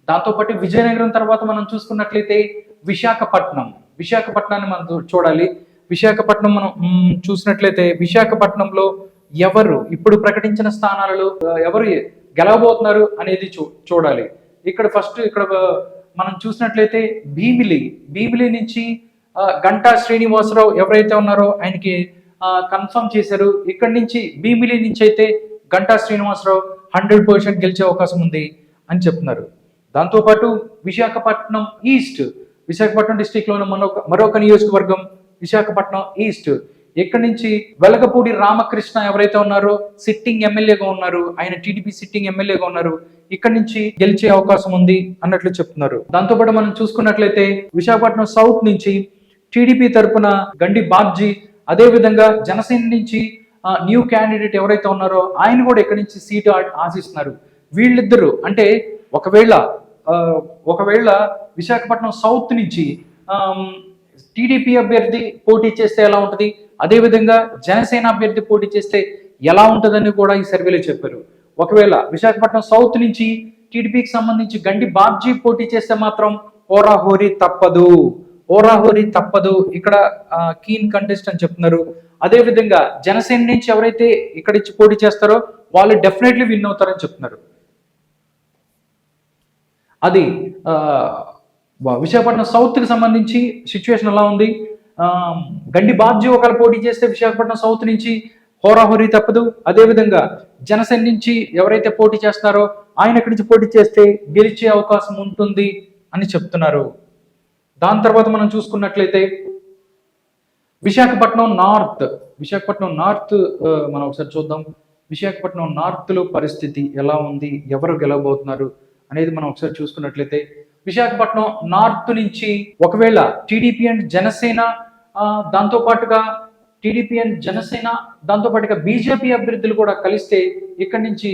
దాంతోపాటు విజయనగరం తర్వాత మనం చూసుకున్నట్లయితే విశాఖపట్నాన్ని మనం చూడాలి. విశాఖపట్నం మనం చూసినట్లయితే విశాఖపట్నంలో ఎవరు ఇప్పుడు ప్రకటించిన స్థానాలలో ఎవరు గెలవబోతున్నారు అనేది చూడాలి. ఇక్కడ మనం చూసినట్లయితే భీమిలి నుంచి గంటా శ్రీనివాసరావు ఎవరైతే ఉన్నారో ఆయనకి కన్ఫర్మ్ చేశారు. ఇక్కడి నుంచి భీమిలి నుంచి అయితే గంటా శ్రీనివాసరావు 100% గెలిచే అవకాశం ఉంది అని చెప్తున్నారు. దాంతోపాటు విశాఖపట్నం డిస్టిక్ లోని మరొక నియోజకవర్గం విశాఖపట్నం ఈస్ట్. ఇక్కడి నుంచి వెలగపూడి రామకృష్ణ ఎవరైతే ఉన్నారో సిట్టింగ్ ఎమ్మెల్యేగా ఉన్నారు, ఆయన టీడీపీ సిట్టింగ్ ఎమ్మెల్యేగా ఉన్నారు. ఇక్కడి నుంచి గెలిచే అవకాశం ఉంది అన్నట్లు చెప్తున్నారు. దాంతోపాటు మనం చూసుకున్నట్లయితే విశాఖపట్నం సౌత్ నుంచి టీడీపీ తరపున గండి బాబ్జీ, అదే విధంగా జనసేన నుంచి న్యూ క్యాండిడేట్ ఎవరైతే ఉన్నారో ఆయన కూడా ఇక్కడి నుంచి సీటు ఆశిస్తున్నారు. వీళ్ళిద్దరూ అంటే ఒకవేళ విశాఖపట్నం సౌత్ నుంచి టీడీపీ అభ్యర్థి పోటీ చేస్తే ఎలా ఉంటుంది, అదేవిధంగా జనసేన అభ్యర్థి పోటీ చేస్తే ఎలా ఉంటుందని కూడా ఈ సర్వేలో చెప్పారు. ఒకవేళ విశాఖపట్నం సౌత్ నుంచి టీడీపీకి సంబంధించి గండి బాబ్జీ పోటీ చేస్తే మాత్రం హోరాహోరీ తప్పదు ఇక్కడ కీన్ కంటెస్ట్ అని చెప్తున్నారు. అదే విధంగా జనసేన నుంచి ఎవరైతే ఇక్కడ ఇచ్చి పోటీ చేస్తారో వాళ్ళు డెఫినెట్లీ విన్ అవుతారని చెప్తున్నారు. అది విశాఖపట్నం సౌత్ కి సంబంధించి సిచ్యువేషన్ ఎలా ఉంది. గండి బాబ్జీ ఒకరు పోటీ చేస్తే విశాఖపట్నం సౌత్ నుంచి హోరాహోరీ తప్పదు. అదేవిధంగా జనసేన నుంచి ఎవరైతే పోటీ చేస్తారో ఆయన ఇక్కడి నుంచి పోటీ చేస్తే గెలిచే అవకాశం ఉంటుంది అని చెప్తున్నారు. దాని తర్వాత మనం చూసుకున్నట్లయితే విశాఖపట్నం నార్త్ మనం ఒకసారి చూద్దాం. విశాఖపట్నం నార్త్ లో పరిస్థితి ఎలా ఉంది, ఎవరు గెలవబోతున్నారు అనేది మనం ఒకసారి చూసుకున్నట్లయితే విశాఖపట్నం నార్త్ నుంచి ఒకవేళ టీడీపీ అండ్ జనసేన దాంతో పాటుగా బీజేపీ అభ్యర్థులు కూడా కలిస్తే ఇక్కడి నుంచి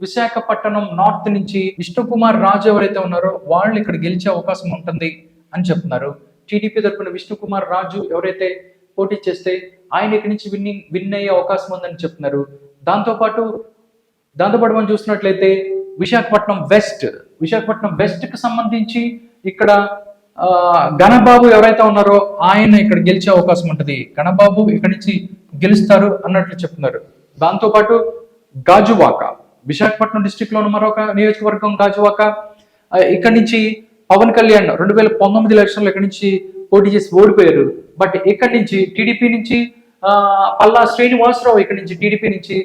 విశాఖపట్నం నార్త్ నుంచి విష్ణుకుమార్ రాజు ఎవరైతే ఉన్నారో వాళ్ళు ఇక్కడ గెలిచే అవకాశం ఉంటుంది అని చెప్తున్నారు. టీడీపీ తరపున విష్ణుకుమార్ రాజు ఎవరైతే పోటీ చేస్తే ఆయన ఇక్కడి నుంచి విన్ అయ్యే అవకాశం ఉందని చెప్తున్నారు. దాంతోపాటు మనం చూసినట్లయితే విశాఖపట్నం వెస్ట్ కి సంబంధించి ఇక్కడ గణబాబు ఎవరైతే ఉన్నారో ఆయన ఇక్కడ గెలిచే అవకాశం ఉంటుంది. గణబాబు ఇక్కడ నుంచి గెలుస్తారు అన్నట్లు చెప్తున్నారు. దాంతోపాటు గాజువాక, విశాఖపట్నం డిస్టిక్ లోని మరొక నియోజకవర్గం గాజువాక. ఇక్కడ నుంచి పవన్ కళ్యాణ్ 2019 ఎలక్షన్లో ఇక్కడి నుంచి పోటీ చేసి ఓడిపోయారు. బట్ ఇక్కడి నుంచి టీడీపీ నుంచి పల్లా శ్రీనివాసరావు ఇక్కడి నుంచి టీడీపీ నుంచి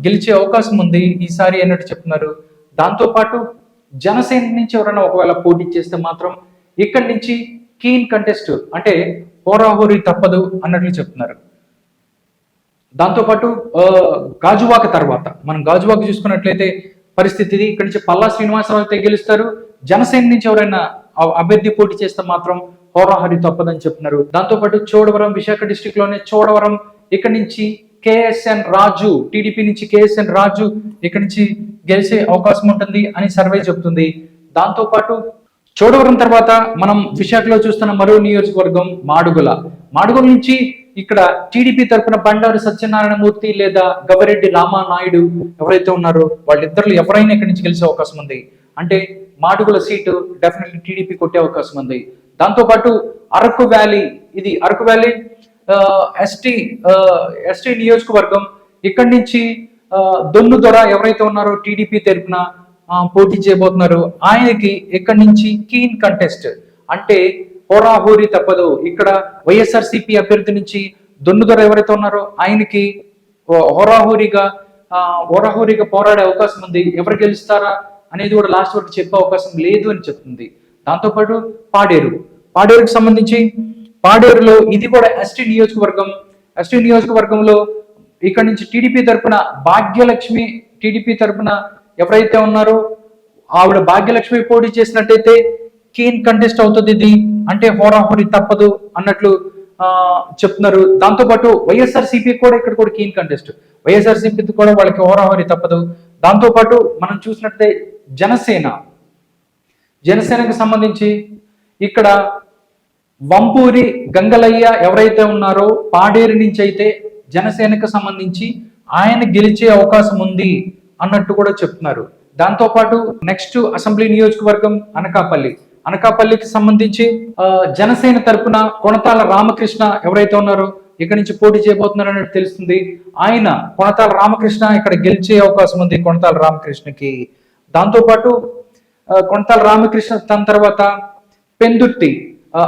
గెలిచే అవకాశం ఉంది ఈసారి అన్నట్టు చెప్తున్నారు. దాంతోపాటు జనసేన నుంచి ఎవరైనా ఒకవేళ పోటీ చేస్తే మాత్రం ఇక్కడి నుంచి కీన్ కంటెస్ట్ అంటే హోరాహోరీ తప్పదు అన్నట్లు చెప్తున్నారు. దాంతోపాటు గాజువాక తర్వాత మనం గాజువాక చూసుకున్నట్లయితే పరిస్థితి ఇక్కడి నుంచి పల్లా శ్రీనివాసరావు అయితే గెలుస్తారు. జనసేన నుంచి ఎవరైనా అభ్యర్థి పోటీ చేస్తే మాత్రం హోరాహోరీ తప్పదని చెప్తున్నారు. దాంతోపాటు చోడవరం, విశాఖ డిస్టిక్ లోనే చోడవరం, ఇక్కడి నుంచి కేఎస్ఎన్ రాజు, టీడీపీ నుంచి కేఎస్ఎన్ రాజు ఇక్కడి నుంచి గెలిచే అవకాశం ఉంటుంది అని సర్వే చెప్తుంది. దాంతోపాటు చోడవరం తర్వాత మనం విశాఖలో చూస్తున్న మరో నియోజకవర్గం మాడుగుల నుంచి ఇక్కడ టీడీపీ తరఫున బండారు సత్యనారాయణమూర్తి లేదా గవిరెడ్డి రామానాయుడు ఎవరైతే ఉన్నారో వాళ్ళిద్దరు ఎవరైనా ఇక్కడి నుంచి గెలిచే అవకాశం ఉంది. అంటే మాడుగుల సీటు డెఫినెట్లీ టీడీపీ కొట్టే అవకాశం ఉంది. దాంతోపాటు అరకు వ్యాలీ ఎస్టీ నియోజకవర్గం, ఇక్కడి నుంచి దొన్నుదొర ఎవరైతే ఉన్నారో టీడీపీ తరఫున పోటీ చేయబోతున్నారు. ఆయనకి ఇక్కడి నుంచి కీన్ కంటెస్ట్ అంటే హోరాహోరీ తప్పదు. ఇక్కడ వైఎస్ఆర్సీపీ అభ్యర్థి నుంచి దొన్నుదొర ఎవరైతే ఉన్నారో ఆయనకి హోరాహోరీగా పోరాడే అవకాశం ఉంది. ఎవరు గెలుస్తారా అనేది కూడా లాస్ట్ వరకు చెప్పే అవకాశం లేదు అని చెప్తుంది. దాంతోపాటు పాడేరుకి సంబంధించి పాడేరులో ఇది కూడా ఎస్టీ నియోజకవర్గంలో ఇక్కడ నుంచి టీడీపీ తరపున భాగ్యలక్ష్మి ఎవరైతే ఉన్నారో ఆవిడ భాగ్యలక్ష్మి పోటీ చేసినట్టయితే కీన్ కంటెస్ట్ అవుతుంది. ఇది అంటే హోరాహోరీ తప్పదు అన్నట్లు చెప్తున్నారు. దాంతోపాటు వైఎస్ఆర్సీపీ కూడా ఇక్కడ కూడా కీన్ కంటెస్ట్, వైఎస్ఆర్సీపీ కూడా వాళ్ళకి హోరాహోరీ తప్పదు. దాంతోపాటు మనం చూసినట్లయితే జనసేనకు సంబంధించి ఇక్కడ వంపూరి గంగలయ్య ఎవరైతే ఉన్నారో పాడేరు నుంచి అయితే జనసేనకు సంబంధించి ఆయన గెలిచే అవకాశం ఉంది అన్నట్టు కూడా చెప్తున్నారు. దాంతో పాటు నెక్స్ట్ అసెంబ్లీ నియోజకవర్గం అనకాపల్లికి సంబంధించి జనసేన తరపున కొణతాల రామకృష్ణ ఎవరైతే ఉన్నారో ఇక్కడ నుంచి పోటీ చేయబోతున్నారు అనేది తెలుస్తుంది. ఆయన కొణతాల రామకృష్ణ ఇక్కడ గెలిచే అవకాశం ఉంది కొణతాల రామకృష్ణకి. దాంతో పాటు కొణతాల రామకృష్ణ తన తర్వాత పెందుర్తి,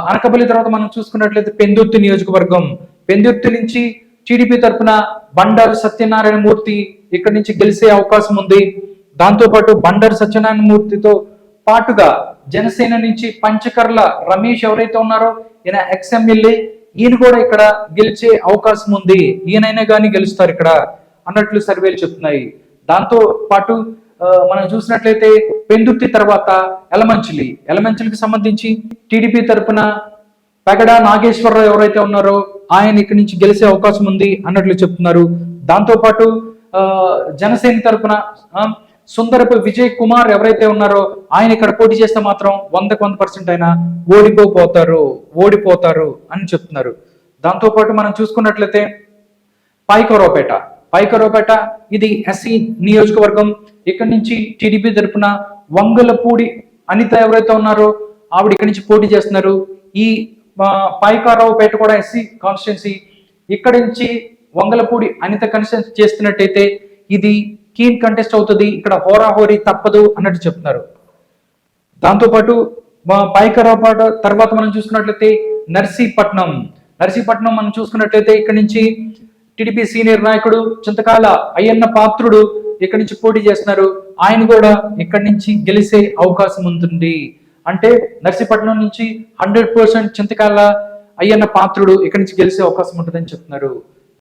అనకాపల్లి తర్వాత మనం చూసుకున్నట్లయితే పెందుర్తి నియోజకవర్గం, పెందుర్తి నుంచి టీడీపీ తరపున బండారు సత్యనారాయణ మూర్తి ఇక్కడ నుంచి గెలిచే అవకాశం ఉంది. దాంతో పాటు బండారు సత్యనారాయణ మూర్తితో పాటుగా జనసేన నుంచి పంచకర్ల రమేష్ ఎవరైతే ఉన్నారో ఈయన ఎక్స్ఎమ్మెల్యే, ఈయన కూడా ఇక్కడ గెలిచే అవకాశం ఉంది. ఈయనైనా కానీ గెలుస్తారు ఇక్కడ అన్నట్లు సర్వేలు చెప్తున్నాయి. దాంతో పాటు మనం చూసినట్లయితే పెందుర్తి తర్వాత ఎలమంచిలికి సంబంధించి టీడీపీ తరపున పెగడా నాగేశ్వరరావు ఎవరైతే ఉన్నారో ఆయన ఇక్కడి నుంచి గెలిచే అవకాశం ఉంది అన్నట్లు చెప్తున్నారు. దాంతో పాటు జనసేన తరపున సుందరపు విజయ్ కుమార్ ఎవరైతే ఉన్నారో ఆయన ఇక్కడ పోటీ చేస్తే మాత్రం 100% ఆయన ఓడిపోతారు అని చెప్తున్నారు. దాంతో పాటు మనం చూసుకున్నట్లయితే పైకరావుపేట ఇది ఎస్సీ నియోజకవర్గం. ఇక్కడ నుంచి టీడీపీ తరపున వంగలపూడి అనిత ఎవరైతే ఉన్నారో ఆవిడ ఇక్కడి నుంచి పోటీ చేస్తున్నారు. ఈ పైకరావుపేట కూడా ఎస్సీ కాన్స్టిట్యున్సీ. ఇక్కడ నుంచి వంగలపూడి అనిత కన్స్టిట్యున్సీ చేస్తున్నట్టయితే ఇది కీన్ కంటెస్ట్ అవుతుంది, ఇక్కడ హోరాహోరీ తప్పదు అన్నట్టు చెప్తున్నారు. దాంతోపాటు పైకరావుపేట తర్వాత మనం చూసుకున్నట్లయితే నర్సీపట్నం మనం చూసుకున్నట్లయితే ఇక్కడ నుంచి టీడీపీ సీనియర్ నాయకుడు చింతకాల అయ్యన్న పాత్రుడు ఇక్కడ నుంచి పోటీ చేస్తున్నారు. ఆయన కూడా ఇక్కడ నుంచి గెలిచే అవకాశం ఉంటుంది. అంటే నర్సీపట్నం నుంచి 100% చింతకాల అయ్యన్న పాత్రుడు ఇక్కడ నుంచి గెలిచే అవకాశం ఉంటుందని చెప్తున్నారు.